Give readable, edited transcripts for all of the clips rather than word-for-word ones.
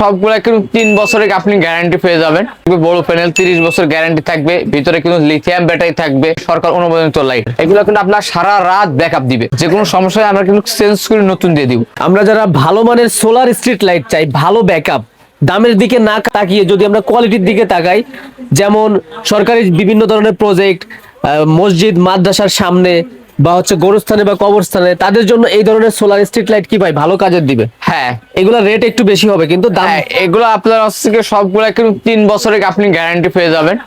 সবগুলা কিন্তু 3 বছরের আপনি গ্যারান্টি পেয়ে যাবেন। বড় প্যানেল 30 বছর গ্যারান্টি থাকবে, ভিতরে কিন্তু লিথিয়াম ব্যাটারি থাকবে, সরকার অনুমোদিত লাইট। এগুলো কিন্তু আপনার সারা রাত ব্যাকআপ দিবে, যে কোনো সমস্যায় আমরা কিন্তু চেঞ্জ করে নতুন দিয়ে দিব। আমরা যারা ভালো মানের সোলার স্ট্রিট লাইট চাই, ভালো ব্যাকআপ, দামের দিকে না তাকিয়ে যদি আমরা কোয়ালিটির দিকে তাকাই, যেমন সরকারি বিভিন্ন ধরনের প্রজেক্ট, মসজিদ মাদ্রাসার সামনে বা হচ্ছে গোরস্থানে বা কবরস্থানে, তাদের জন্য এই ধরনের সোলার স্ট্রিট লাইট কি ভাই ভালো কাজের দিবে? হ্যাঁ, এগুলা রেট একটু বেশি হবে কিন্তু দাম। এগুলো আপনার হচ্ছে সবগুলা কিন্তু 3 বছরের আপনি গ্যারান্টি পেয়ে যাবেন,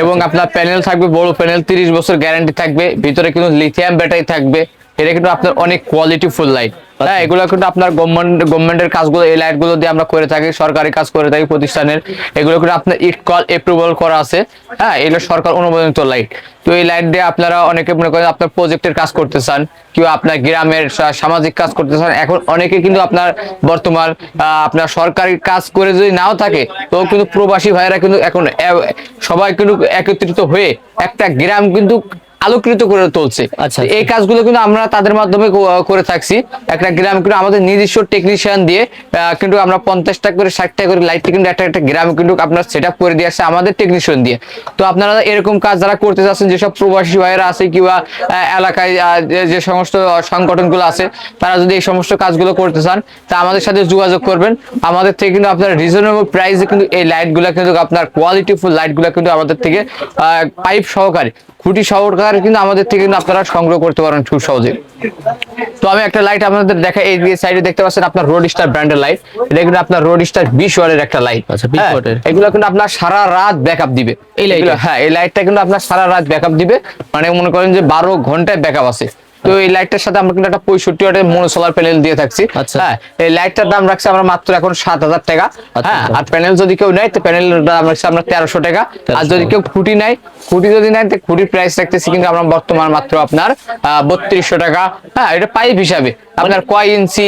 এবং আপনার প্যানেল থাকবে বড় প্যানেল, 30 বছর গ্যারান্টি থাকবে, ভিতরে কিন্তু লিথিয়াম ব্যাটারি থাকবে। এটা কিন্তু আপনার অনেক কোয়ালিটি ফুল লাইট। হ্যাঁ, এগুলো কিন্তু আপনার গভর্নমেন্টের কাজগুলো, এই লাইট গুলো দিয়ে আমরা করে থাকি, সরকারি কাজ করে থাকি প্রতিষ্ঠানের। এগুলো কিন্তু আপনার ইটকল অ্যাপ্রুভাল করা আছে। হ্যাঁ, এগুলো সরকার অনুমোদিত লাইট। তো এই লাইট দিয়ে আপনারা অনেকে মনে করেন আপনার প্রজেক্টের কাজ করতে চান, কেউ আপনার গ্রামের সামাজিক কাজ করতে চান। এখন অনেকে কিন্তু আপনার বর্তমান আপনার সরকারি কাজ করে যদি নাও থাকে, তো কিন্তু প্রবাসী ভাইয়েরা কিন্তু এখন সবাই কিন্তু একত্রিত হয়ে একটা গ্রাম কিন্তু আলোকিত করে তুলছে। আচ্ছা, এই কাজগুলো কিন্তু আমরা তাদের মাধ্যমে করে থাকছি। একটা গ্রাম কিন্তু আমাদের নিজস্ব টেকনিশিয়ান দিয়ে কিন্তু আমরা 50 টাকা করে 60 টাকা করে লাইট কিন্তু একটা গ্রাম কিন্তু আপনার সেট আপ করে দিয়ে আসছে আমাদের টেকনিশিয়ান দিয়ে। তো আপনারা এরকম কাজ যারা করতে চাচ্ছেন, যেসব প্রবাসী ভাইয়েরা আছে কিংবা এলাকায় যে সমস্ত সংগঠনগুলো আছে, তারা যদি এই সমস্ত কাজগুলো করতে চান, তা আমাদের সাথে যোগাযোগ করবেন। আমাদের থেকে কিন্তু আপনার রিজনেবল প্রাইসে কিন্তু এই লাইটগুলো কিন্তু আপনার কোয়ালিটিফুল লাইটগুলো কিন্তু আমাদের থেকে পাইপ সহকারে, খুঁটি সহকারে কিন্তু আমাদের থেকে কিন্তু আপনারা সংগ্রহ করতে পারেন খুব সহজে। তো আমি একটা লাইট আপনাদের দেখা, এই সাইডে দেখতে পাচ্ছেন আপনার রোড স্টার ব্র্যান্ডের লাইট। এটা কিন্তু আপনার রোড স্টার 20 ওয়াটের একটা লাইট। আচ্ছা, 20 ওয়াটের। এগুলো কিন্তু আপনার সারা রাত ব্যাকআপ দিবে এই লাইট। হ্যাঁ, এই লাইটটা কিন্তু আপনার সারা রাত ব্যাকআপ দিবে, মানে মনে করেন যে 12 ঘন্টায় ব্যাকআপ আছে। তো এই লাইটটার সাথে আমরা কিন্তু একটা 65 ওয়াটের মোনো সোলার প্যানেল দিয়ে থাকছি। হ্যাঁ, এই লাইটটার দাম রাখছি আমরা মাত্র এখন 7000 টাকা। হ্যাঁ, আর প্যানেল যদি কেউ নেয়, তো প্যানেলের দাম রাখছি আমরা 1300 টাকা। আর যদি কেউ খুঁটি নেয়, খুঁটি যদি নেয়, তো খুঁটির প্রাইস রাখতেছি কিন্তু আমরা বর্তমান মাত্র আপনার 3200 টাকা। হ্যাঁ, এটা পাইপ হিসাবে আপনার কয় ইঞ্চি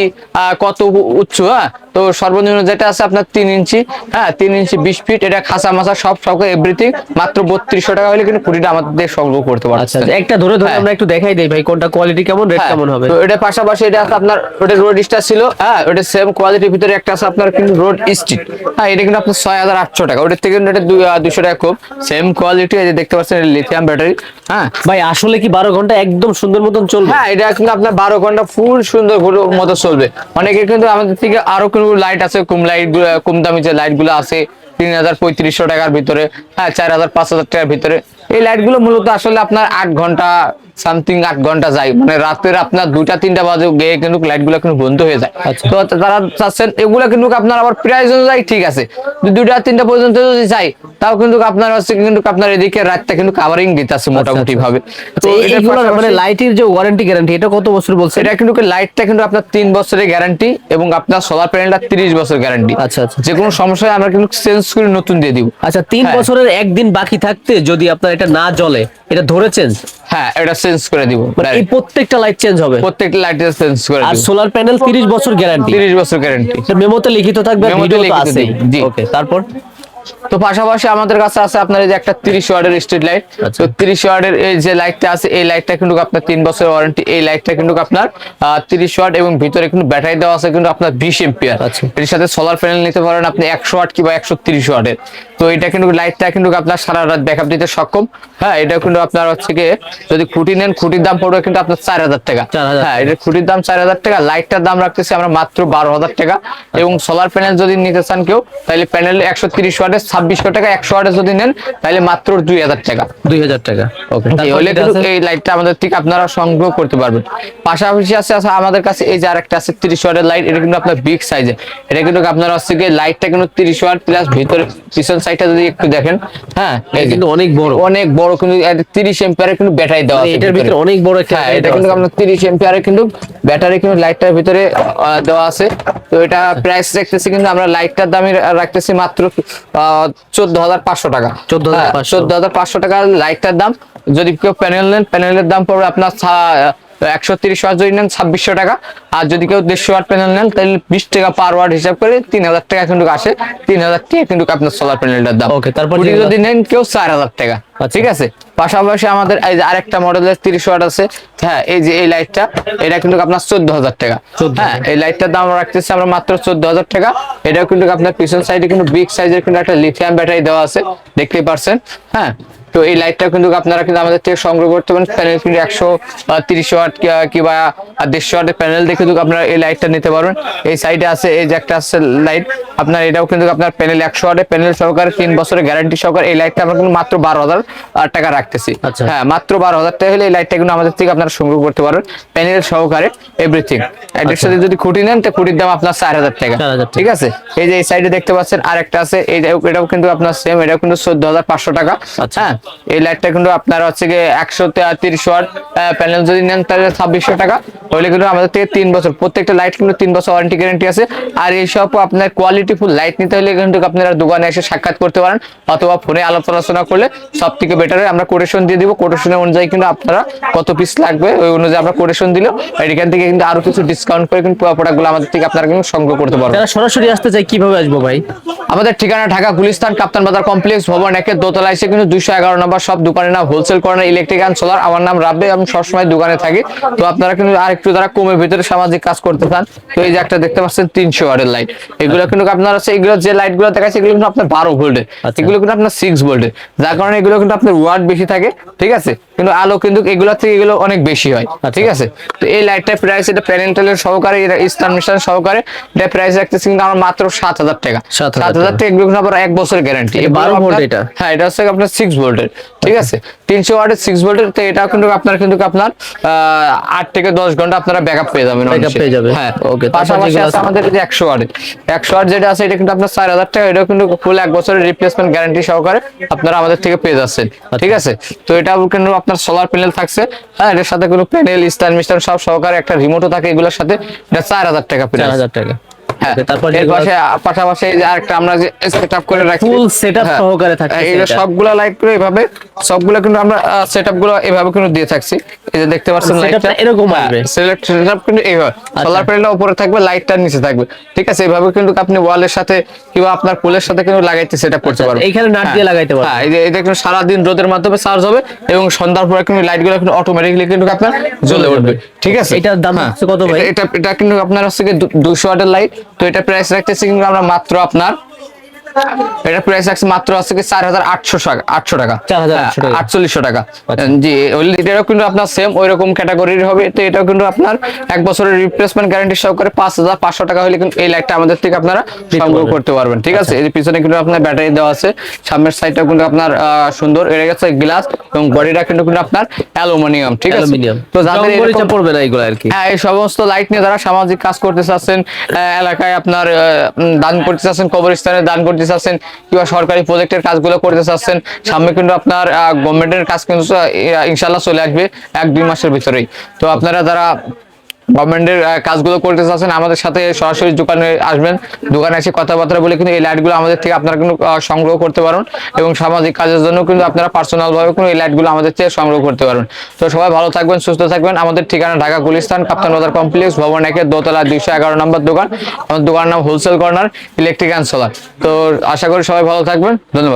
কত উচ্চ। হ্যাঁ, তো সর্বনিম্ন যেটা আছে আপনার 3 ইঞ্চি। হ্যাঁ, 3 ইঞ্চি 20 ফিট, এটা খাঁচা মাছা সব এভরিথিং মাত্র 3200 টাকা হলে কিন্তু খুঁটিটা আমাদের সংগ্রহ করতে পারবে। আচ্ছা, একটা ধরে আমরা একটু দেখাই দেই ভাই, কোনটা কোয়ালিটি কেমন, রেট কেমন হবে। তো এটা পাশাপাশি এটা আছে আপনার, ওটা রোড স্টার ছিল। হ্যাঁ, ওটা সেম কোয়ালিটির ভিতরে একটা আছে আপনার কিন্তু রোড স্ট্রিট। হ্যাঁ, এটা কিন্তু আপনার 6800 টাকা। ওটার থেকে কিন্তু এটা 200 টাকা কম, সেম কোয়ালিটি। এই যে দেখতে পাচ্ছেন লিথিয়াম ব্যাটারি। হ্যাঁ ভাই, আসলে কি 12 ঘন্টা একদম সুন্দর মতন চলবে? হ্যাঁ, এটা কিন্তু আপনার 12 ঘন্টা ফুল সুন্দর মতো চলবে। অনেকে কিন্তু আমাদের থেকে আরো কিন্তু লাইট আছে, কম লাইট, কম দামি যে লাইট গুলো আছে 3500 টাকার ভিতরে। হ্যাঁ, 4000-5000 টাকার ভিতরে। এই লাইট গুলো মূলত আসলে আপনার 8 ঘন্টা সামথিং 8 ঘন্টা যায়, মানে রাতের আপনার 2টা-3টা বাজে গিয়ে কিন্তু লাইট গুলো কিন্তু বন্ধ হয়ে যায়। তো তারা চাচ্ছেন এগুলো কিন্তু আপনার আবার প্রাইস অনুযায়ী ঠিক আছে, 2টা-3টা পর্যন্ত যদি যাই, তাও কিন্তু আপনার হচ্ছে কিন্তু আপনার এদিকে রাতটা কিন্তু কাভারিং দিতেছে মোটামুটি ভাবে। তো এইগুলো মানে লাইটের যে ওয়ারেন্টি গ্যারান্টি, এটা কত বছর বলছে? এটা কিন্তু লাইটটা কিন্তু আপনার 3 বছরের গ্যারান্টি, এবং আপনার সোলার প্যানেলটা 30 বছর গ্যারান্টি। আচ্ছা আচ্ছা, যে কোনো সমস্যায় আমরা কিন্তু চেঞ্জ করে নতুন দিয়ে দিব। আচ্ছা, 3 বছরের একদিন বাকি থাকতে যদি আপনার এটা না জ্বলে, এটা ধরে চেঞ্জ? হ্যাঁ, এটা চেঞ্জ করে দিব। এই প্রত্যেকটা লাইট চেঞ্জ হবে? প্রত্যেকটা লাইট চেঞ্জ করে দিব। আর সোলার প্যানেল 30 বছর গ্যারান্টি? 30 বছর গ্যারান্টি। এটা মেমোতে লিখিত থাকবে, ভিডিও তো আছে। জি, ওকে, তারপর তো পাশাপাশি আমাদের কাছে আছে আপনার এই যে একটা 30 ওয়াটের স্ট্রিট লাইট। তো 30 ওয়াটের এই যে লাইটটা আছে, এই লাইটটা কিন্তু আপনার 3 বছরের ওয়ারেন্টি। এই লাইটটা কিন্তু আপনার 30 ওয়াট, এবং ভিতরে কিন্তু ব্যাটারি দেওয়া আছে কিন্তু আপনার 20 এম্পিয়ার। এর সাথে সোলার প্যানেল নিতে পারেন আপনি 100 ওয়াট কিংবা 130 ওয়াটের। তো এটা কিন্তু লাইটটা কিন্তু আপনার সারা রাত ব্যাকআপ দিতে সক্ষম। হ্যাঁ, এটা কিন্তু আপনার হচ্ছে কি, যদি খুঁটি নেন, খুঁটির দাম পড়বে কিন্তু আপনার 4000 টাকা। হ্যাঁ, এটা খুঁটির দাম 4000 টাকা। লাইটটার দাম রাখতেছি আমরা মাত্র 12000 টাকা। এবং সোলার প্যানেল যদি নিতে চান কেউ, তাহলে প্যানেল 130 ওয়াটের 2600 টাকা। 100 ওয়াটের যদি নেন, তাহলে মাত্র 2000 টাকা। 2000 টাকা। ওকে, তাহলে কিন্তু এই লাইটটা আমাদের থেকে আপনারা সংগ্রহ করতে পারবেন। পাশাপাশি আছে আমাদের কাছে এই যে আরেকটা আছে 30 ওয়াটের লাইট। এটা কিন্তু আপনার বিগ সাইজে। এটা কিন্তু আপনার হচ্ছে কি, লাইটটা কিন্তু 30 ওয়াট প্লাস ভিতরে পিছন সাইডটা যদি একটু দেখেন, হ্যাঁ, এই কিন্তু অনেক বড় কিন্তু 30 এম্পিয়ারের কিন্তু ব্যাটারি দেওয়া আছে। এটার ভিতরে অনেক বড় একটা, হ্যাঁ, এটা কিন্তু আপনার 30 এম্পিয়ারের কিন্তু ব্যাটারি কিন্তু লাইটটার ভিতরে দেওয়া আছে। তো এটা প্রাইস রাখতেছি কিন্তু আমরা লাইটটার দামে রাখতেছি মাত্র 14500 টাকা। 14500 টাকা লাইটটার দাম। যদি কেউ প্যানেল নেন, প্যানেলের দাম পড়বে আপনার 130 ওয়াট যদি নেন 2600 টাকা। আর যদি কেউ 150 ওয়াট প্যানেল নেন, তাহলে 20 টাকা পার ওয়াট হিসাব করে 3000 টাকা কিন্তু আসে। 3000 টাকা কিন্তু আপনার সোলার প্যানেলটার দাম। ওকে, তারপর যদি নেন কেউ 4000 টাকা। ঠিক আছে। পাশাপাশি আমাদের এই যে আরেকটা মডেলের 30 ওয়াট আছে। হ্যাঁ, এই যে এই লাইটটা, এটা কিন্তু আপনার 14,000 টাকা। হ্যাঁ, এই লাইটটার দাম রাখতেছি আমরা মাত্র 14,000 টাকা। এটাও কিন্তু আপনার পিছন সাইডে কিন্তু বিগ সাইজের কিন্তু একটা লিথিয়াম ব্যাটারি দেওয়া আছে, দেখতেই পারছেন। হ্যাঁ, তো এই লাইটটা কিন্তু আপনারা কিন্তু আমাদের থেকে সংগ্রহ করতে পারেন। প্যানেল কিন্তু 130 ওয়াট কিংবা 150 ওয়াটের প্যানেল দেখে কিন্তু আপনারা এই লাইটটা নিতে পারবেন। এই সাইডে আছে এই যে একটা আছে লাইট, আপনার এটাও কিন্তু আপনার প্যানেল 100 ওয়াটের প্যানেল সহকারে 3 বছরের গ্যারান্টি সহকারে এই লাইটটা আমরা কিন্তু মাত্র 12,000 টাকা রাখতেছি। আচ্ছা। হ্যাঁ, মাত্র 12,000 টাকা হলে এই লাইটটা কিন্তু আমাদের থেকে আপনারা সংগ্রহ করতে পারবেন, প্যানেল সহকারে এভরিথিং। এটার সাথে যদি খুঁটি নেন তো খুঁটির দাম আপনার 4,000 টাকা। 4,000 টাকা। ঠিক আছে, এই যে এই সাইডে দেখতে পাচ্ছেন আরেকটা আছে, এই যে এটাও কিন্তু আপনার সেম, এটাও কিন্তু 14,500 টাকা। আচ্ছা। হ্যাঁ, এই লাইটটা কিন্তু আপনার হচ্ছে গিয়ে 130 ওয়াট প্যানেল যদি নেন তাহলে 2600 টাকা হলে কিন্তু আমাদের থেকে 3 বছর, প্রত্যেকটা লাইট কিন্তু 3 বছর ওয়ারেন্টি গ্যারান্টি আছে। আর এইসব আপনার কোয়ালিটি ফুল লাইট নিতে হলে কিন্তু আপনারা দোকানে এসে সাক্ষাৎ করতে পারেন, অথবা ফোনে আলোচনা করলে সব থেকে বেটার হয়। আমরা কোটেশন দিয়ে দিব, কোটেশনের অনুযায়ী কিন্তু আপনারা কত পিস লাগবে ওই অনুযায়ী আমরা কোটেশন দিলেও এখান থেকে কিন্তু আরো কিছু ডিসকাউন্ট করে কিন্তু প্রোডাক্টগুলো আমাদের থেকে আপনারা কিন্তু সংগ্রহ করতে পারবেন। যারা সরাসরি আসতে চাই কিভাবে আসবো ভাই? আমাদের ঠিকানা ঢাকা গুলিস্তান কাপ্তান বাজার কমপ্লেক্স ভবন 1-এর দোতলায় এসে কিন্তু 211 নম্বর সব, দোকানের নাম wholesale corner electric and solar. আমার নাম রাব্বি, আমি সবসময় দোকানে থাকি। তো আপনারা কিন্তু আর একটু যারা কমের ভিতরে সামাজিক কাজ করতে চান, তো এই যে একটা দেখতে পাচ্ছেন 300 ওয়াটের লাইট, এগুলো কিন্তু আপনার আছে, এগুলো যে লাইট গুলো দেখাচ্ছে এগুলো কিন্তু আপনার 12 ভোল্টের, এগুলো কিন্তু আপনার 6 ভোল্টের, যার কারণে এগুলো কিন্তু আপনার ওয়াট বেশি থাকে। ঠিক আছে, কিন্তু আলো কিন্তু এগুলো থেকে এগুলো অনেক বেশি হয়। ঠিক আছে, তো এই লাইটটার প্রাইস, এটা প্যানেল টেলের সহকারে, এটা ইস্টার্ন মিশন সহকারে, এটা প্রাইস রাখতেছি কিন্তু আমরা মাত্র 7,000 টাকা। 7,000 টাকা, এগুলো কিন্তু আবার 1 বছরের গ্যারান্টি। 12 ভোল্ট এটা? হ্যাঁ, এটা হচ্ছে আপনার 6 ভোল্টের। ঠিক আছে, 300 ওয়াটের 6 ভোল্টের, তো এটা কিন্তু আপনার 8 থেকে 10 ঘন্টা আপনারা ব্যাকআপ পেয়ে যাবেন। হ্যাঁ, ওকে। পাশাপাশি আছে আমাদের যে 100 ওয়াটের, 100 ওয়াট যেটা আছে এটা কিন্তু আপনার 4,000 টাকা। এটাও কিন্তু ফুল 1 বছরের রিপ্লেসমেন্ট গ্যারান্টি সহকারে আপনারা আমাদের থেকে পেয়ে যাচ্ছেন। ঠিক আছে, তো এটাও কিন্তু আপনার সোলার প্যানেল থাকছে। হ্যাঁ, এর সাথে কোনো প্যানেল স্ট্যান্ড মিস্টার সব সহকারে একটা রিমোটও থাকে এগুলোর সাথে। এটা 4,000 টাকা প্রাইস। 4,000 টাকা। হ্যাঁ, তারপর এর পাশাপাশি এই যে আরেকটা আমরা যে সেটআপ করে রাখি, ফুল সেটআপ সহকারে থাকছে এই যে সবগুলা লাইট করে এভাবে, সবগুলা কিন্তু আমরা সেটআপ গুলো এভাবে কিন্তু দিয়ে থাকছি। এই যে দেখতে পাচ্ছেন লাইটটা এরকম আসবে, সেটআপ কিন্তু এইভাবে, সোলার প্যানেলটা উপরে থাকবে, লাইটটা নিচে থাকবে। ঠিক আছে, এইভাবে কিন্তু আপনি ওয়ালের সাথে কিংবা আপনার পোলের সাথে কিন্তু লাগাইতে সেটআপ করতে পারবেন। এইখানে নাট দিয়ে লাগাইতে পারবেন। হ্যাঁ, এই যে এটা কিন্তু সারা দিন রোদের মাধ্যমে চার্জ হবে এবং সন্ধ্যার পরে কিন্তু লাইটগুলো কিন্তু অটোমেটিক্যালি কিন্তু আপনার জ্বলে উঠবে। ঠিক আছে, এটার দাম কত ভাই? এটা কিন্তু আপনার হচ্ছে 200 ওয়াটের লাইট। তো এটা প্রাইস রাখতেছি কিন্তু আমরা মাত্র আপনার, এটা প্রাইস রাখছি মাত্র আছে কি 4,800 টাকা, 4,800 টাকা। জি, এটাও কিন্তু আপনার সেম ওই রকম ক্যাটাগরির হবে। তো এটাও কিন্তু আপনার 1 বছরের রিপ্লেসমেন্ট গ্যারান্টি সহকারে 5,500 টাকা হলে কিন্তু এই লাইটটা আমাদের থেকে আপনারা সংগ্রহ করতে পারবেন। ঠিক আছে, এর পিছনে কিন্তু আপনার ব্যাটারি দেওয়া আছে, সামনের সাইডটাও কিন্তু আপনার সুন্দর, এর কাছে গ্লাস এবং বডিটা কিন্তু আপনার অ্যালুমিনিয়াম। ঠিক আছে, তো যাদের এরকম পড়বে না এগুলো আর কি। হ্যাঁ, এই সমস্ত লাইট নিয়ে যারা সামাজিক কাজ করতে চাচ্ছেন, এলাকায় আপনার দান করতে চাচ্ছেন, কবরস্থানে দান করতে চাচ্ছেন, কিংবা সরকারি প্রজেক্টের কাজগুলো করতে চাচ্ছেন, সামনে কিন্তু আপনার গভর্নমেন্টের কাজ কিন্তু ইনশাল্লাহ চলে আসবে 1-2 মাসের ভিতরেই। তো আপনারা যারা গভর্নমেন্টের কাজগুলো করতে চাচ্ছেন আমাদের সাথে সরাসরি দোকানে আসবেন, দোকানে এসে কথাবার্তা বলে কিন্তু এই লাইটগুলো আমাদের থেকে আপনারা কিন্তু সংগ্রহ করতে পারেন এবং সামাজিক কাজের জন্য কিন্তু আপনারা পার্সোনাল ভাবে কিন্তু এই লাইটগুলো আমাদের থেকে সংগ্রহ করতে পারবেন। তো সবাই ভালো থাকবেন, সুস্থ থাকবেন। আমাদের ঠিকানা ঢাকা গুলিস্তান কাপ্তান বাজার কমপ্লেক্স ভবন 1-এর দোতলা 211 নম্বর দোকান। আমাদের দোকানের নাম wholesale corner electric and solar. তো আশা করি সবাই ভালো থাকবেন, ধন্যবাদ।